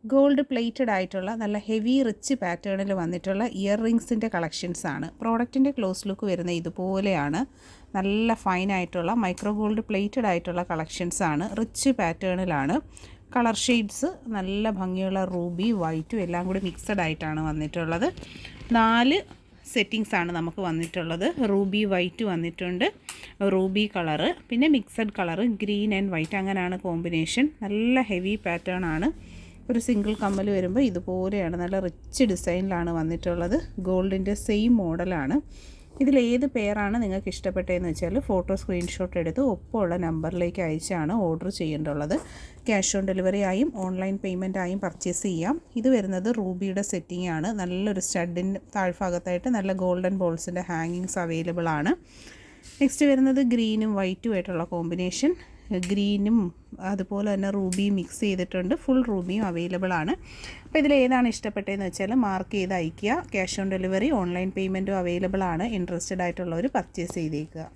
Gold plated ആയിട്ടുള്ള നല്ല heavy rich പാറ്റേണിൽ വന്നിട്ടുള്ള ഇയർ റിങ്സിൻ്റെ കളക്ഷൻസാണ്. പ്രോഡക്റ്റിൻ്റെ ക്ലോസ് ലുക്ക് വരുന്നത് ഇതുപോലെയാണ്. നല്ല ഫൈനായിട്ടുള്ള മൈക്രോ ഗോൾഡ് പ്ലേറ്റഡ് ആയിട്ടുള്ള കളക്ഷൻസാണ്. റിച്ച് പാറ്റേണിലാണ്. കളർ ഷെയ്ഡ്സ് നല്ല ഭംഗിയുള്ള റൂബി വൈറ്റും എല്ലാം കൂടി മിക്സഡ് ആയിട്ടാണ് വന്നിട്ടുള്ളത്. 4 സെറ്റിങ്സ് ആണ് നമുക്ക് വന്നിട്ടുള്ളത്. റൂബി വൈറ്റ് വന്നിട്ടുണ്ട്, റൂബി കളറ്, പിന്നെ mixed colour green and white, അങ്ങനെയാണ് കോമ്പിനേഷൻ. നല്ല ഹെവി പാറ്റേൺ ആണ്. ഒരു സിംഗിൾ കമ്മൽ വരുമ്പോൾ ഇതുപോലെയാണ്. നല്ല റിച്ച് ഡിസൈനിലാണ് വന്നിട്ടുള്ളത്. ഗോൾഡിൻ്റെ സെയിം മോഡലാണ്. ഇതിലേത് പെയറാണ് നിങ്ങൾക്ക് ഇഷ്ടപ്പെട്ടതെന്ന് വെച്ചാൽ ഫോട്ടോ സ്ക്രീൻഷോട്ട് എടുത്ത് ഒപ്പമുള്ള നമ്പറിലേക്ക് അയച്ചാണ് ഓർഡർ ചെയ്യേണ്ടുള്ളത്. ക്യാഷ് ഓൺ ഡെലിവറി ആയും ഓൺലൈൻ പേയ്മെൻ്റ് ആയും പർച്ചേസ് ചെയ്യാം. ഇത് വരുന്നത് റൂബിയുടെ സെറ്റിംഗ് ആണ്. നല്ലൊരു സ്റ്റഡിൻ്റെ താഴ്ഭാഗത്തായിട്ട് നല്ല ഗോൾഡൻ ബോൾസിൻ്റെ ഹാങ്ങിങ്സ് അവൈലബിൾ ആണ്. നെക്സ്റ്റ് വരുന്നത് ഗ്രീനും വൈറ്റും ആയിട്ടുള്ള കോമ്പിനേഷൻ. ഗ്രീനും അതുപോലെ തന്നെ റൂബിയും മിക്സ് ചെയ്തിട്ടുണ്ട്. ഫുൾ റൂബിയും അവൈലബിൾ ആണ്. അപ്പോൾ ഇതിലേതാണ് ഇഷ്ടപ്പെട്ടതെന്ന് വെച്ചാൽ മാർക്ക് ചെയ്ത് അയയ്ക്കുക. ക്യാഷ് ഓൺ ഡെലിവറി ഓൺലൈൻ പേയ്മെൻറ്റും അവൈലബിൾ ആണ്. ഇൻട്രസ്റ്റഡ് ആയിട്ടുള്ളവർ പർച്ചേസ് ചെയ്തേക്കുക.